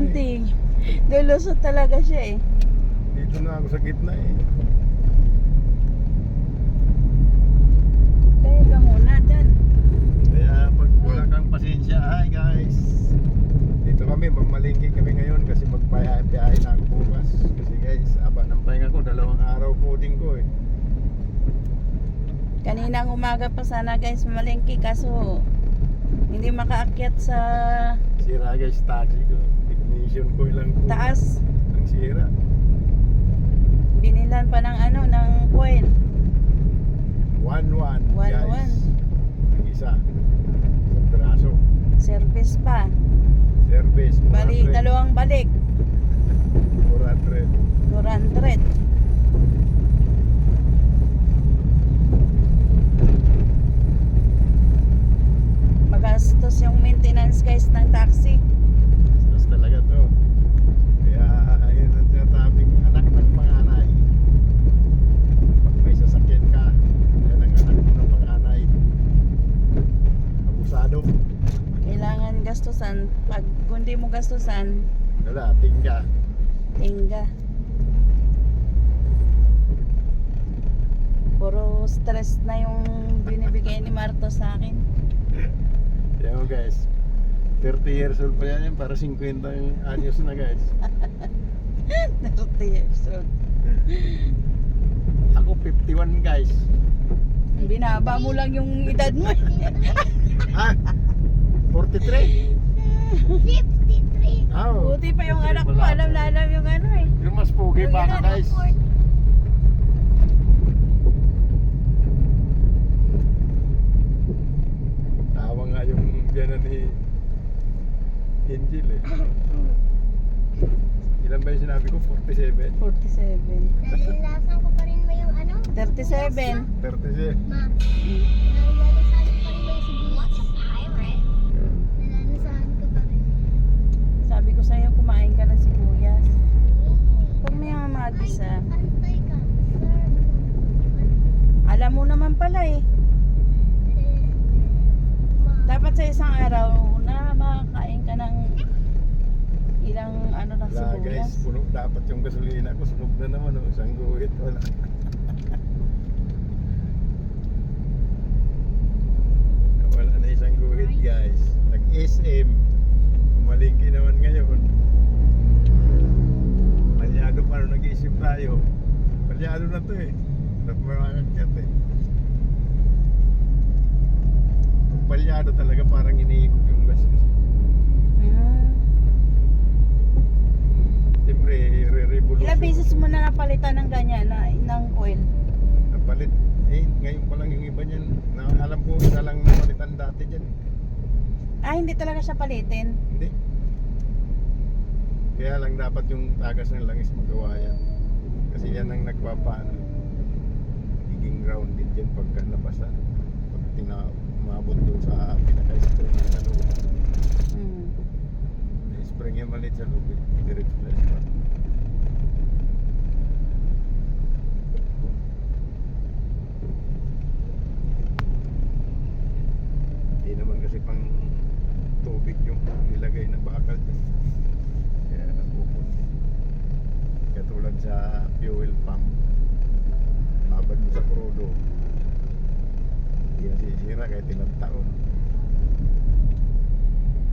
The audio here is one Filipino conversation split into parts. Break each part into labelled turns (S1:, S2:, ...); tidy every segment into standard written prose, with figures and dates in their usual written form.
S1: Hindi. Lulusot talaga siya eh.
S2: Dito na ako sa gitna eh.
S1: Kaya ka muna dyan.
S2: Kaya pag wala kang pasensya, hi guys. Dito kami, mamalingki kami ngayon kasi magpayahe na ako bukas. Kasi guys, aba ng pahinga ko, 2 araw coding ko eh.
S1: Kaninang umaga pa sana guys malengke kaso hindi makaakyat sa
S2: Sira guys, taxi ko. Ignition ko lang po.
S1: taas.
S2: Ang sira.
S1: Binilan pa ng ano, ng coil.
S2: 1-1
S1: 1-1.
S2: guys. Ang isa. Sa braso.
S1: Service pa.
S2: Service.
S1: Bali, 2 balik.
S2: 400.
S1: 400. Magastos yung maintenance guys ng taxi.
S2: Tapos talaga to. Kaya ayun ang sinasabing anak ng panganay. Pag may sasakyan ka, yan ang anak ng panganay. Abusado.
S1: Kailangan gastusan. Pag hindi mo gastusan,
S2: Wala, tingga.
S1: tingga. Puro stress na yung binibigay ni Marto sa akin.
S2: Yan mo guys. 30 years old pa yan, para 50 anyos na guys.
S1: 30 years old.
S2: Ako 51 guys.
S1: Binaba mo lang yung edad mo.
S2: Ha? 43?
S3: 53.
S2: Oh,
S1: Buti pa yung anak mo, alam na alam yung ano eh.
S2: yung mas pogi
S1: Yung
S2: pa ka
S1: anak
S2: guys.
S1: mo.
S2: Tawa nga yung biyanan ni Angel eh. Ilan ba yung sinabi ko? 47?
S1: 47.
S3: Nalalasan ko pa rin ba yung ano?
S1: 37.
S2: 37.
S3: Ma, nalalasan ko pa rin ba yung sibuyas? Nalalasan ko pa rin.
S1: Sabi ko sa'yo, kumain ka ng sibuyas. Pag may mga
S3: Ay,
S1: mag-isa.
S3: antay ka, sir.
S1: Alam mo naman pala eh.
S3: Ma,
S1: Dapat sa isang araw na makakain ka ng ilang ano na
S2: Wala guys,
S1: sibuyas.
S2: puno dapat yung gasolina ko. Sunog na naman oh. Isang guhit wala. Wala na isang guhit guys. Nag-SM. Malingki naman ngayon. Palyado pa nung nag-SM tayo. Palyado na to eh. Dapat makakakyat eh. Pag palyado talaga parang iniikot yung gas kasi.
S1: Hmm.
S2: Siyempre, re-revolution.
S1: Ilang beses mo na napalitan ng ganyan na ng oil?
S2: Napalit. Eh, ngayon pa lang yung iba niyan. Na, alam ko, isa lang napalitan dati dyan.
S1: Ah, hindi talaga siya palitin.
S2: Hindi. Kaya lang dapat yung tagas ng langis magawa yan. Kasi yan ang nagpapaano. Magiging grounded yan pagka nabasa. Pag umabot doon sa pinaka-spring sa loob.
S1: Hmm.
S2: May spring yan maliit sa loob eh. Diretso na siya. Hindi naman kasi pang tubig yung nilagay na bakal dyan. Kaya napupunti. Katulad sa fuel pump. Mabad mo sa krudo. Hindi na sisira kahit ilang taon.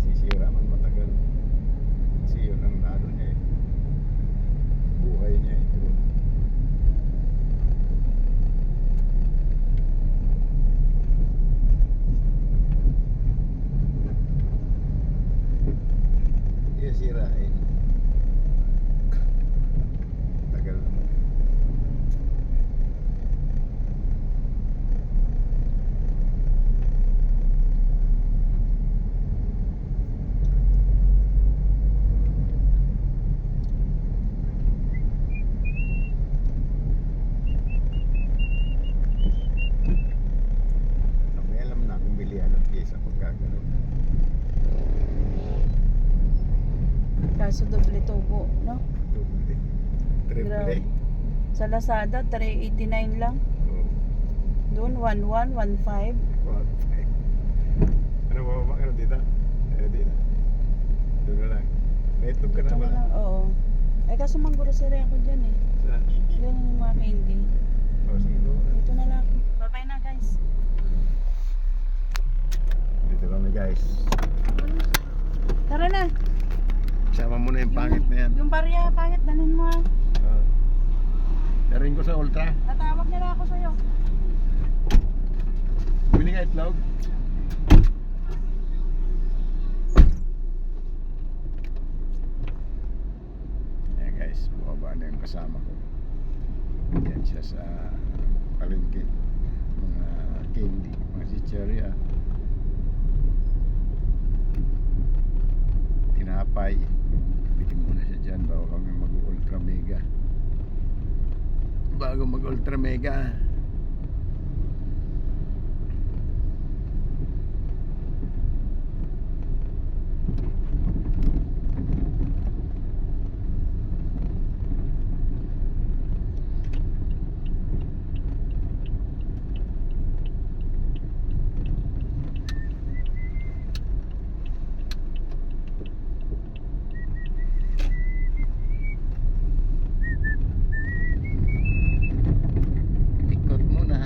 S2: Sisira man matagal. Kasi yun ang ano niya eh. Buhay niya eh. Yun. Iya sirain. Tagal naman. May alam na kung bilihan ng pyesa pagka ganun.
S1: Kaso doble tubo, no?
S2: Double. Triple.
S1: Grabe. Sa Lazada, 389 lang.
S2: Oo.
S1: Doon, 11, 15.
S2: Ano ba ba? Ano dito? Eh, di na. Doon na lang. May itlog ka na
S1: Ito na
S2: wala?
S1: lang, oo. Eh kaso mang-grocery ako dyan eh.
S2: Saan?
S1: Yung mga candy.
S2: O, sige go.
S1: Ito na lang. Bye-bye na guys.
S2: Dito kami guys.
S1: Tara na.
S2: Sama mo na yung pangit na yan.
S1: Yung barya pangit, dalhin mo ah.
S2: Daring ko sa ultra.
S1: Tatawag niya na ako sa'yo.
S2: Bili ka itlog? Ayan guys, bumaba na yung kasama ko. Yan siya sa palengke. Mga candy, mga chicheria. Tinapay. Bili muna siya dyan bago kami mag-ultra mega. Bago mag-ultra mega. Ikot muna.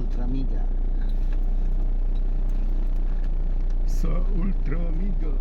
S2: Ultramiga. Sa Ultramiga.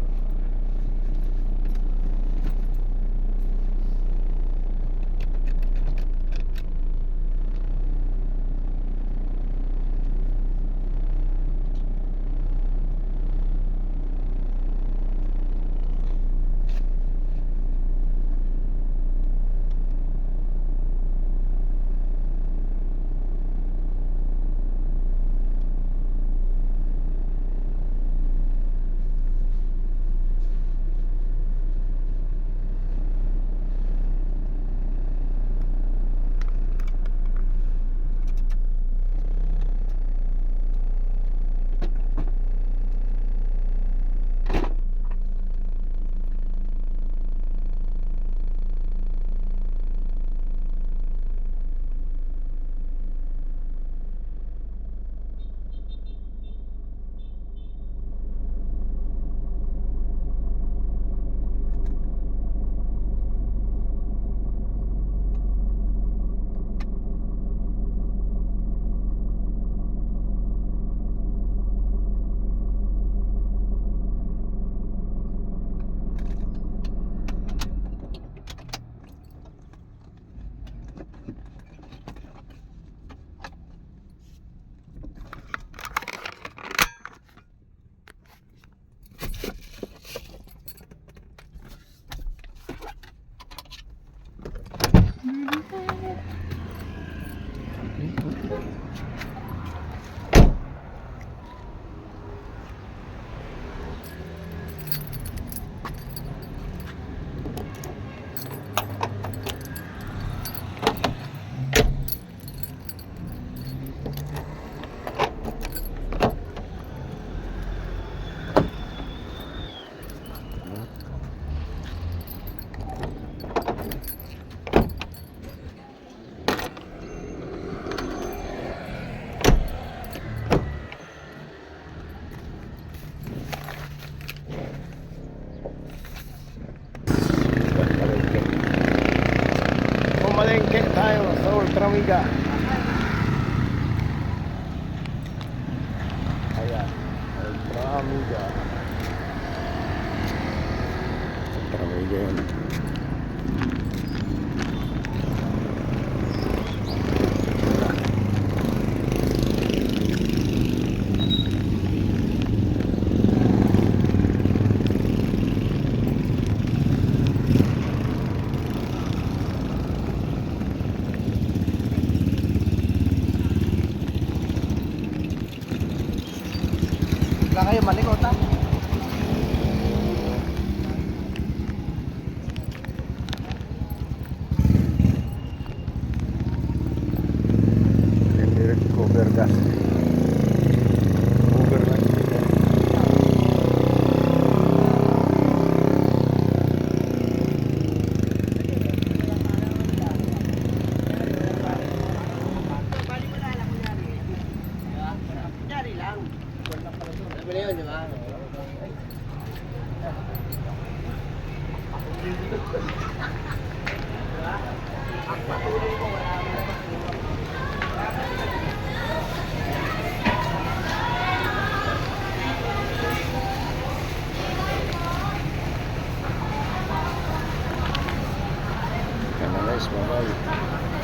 S2: Amiga. Super Amiga yan.
S4: Bigla kayo malikot ha.
S2: Hindi rin cover gas. Cover lang.
S4: Ano yun, di ba?
S2: Yan na guys, bye bye.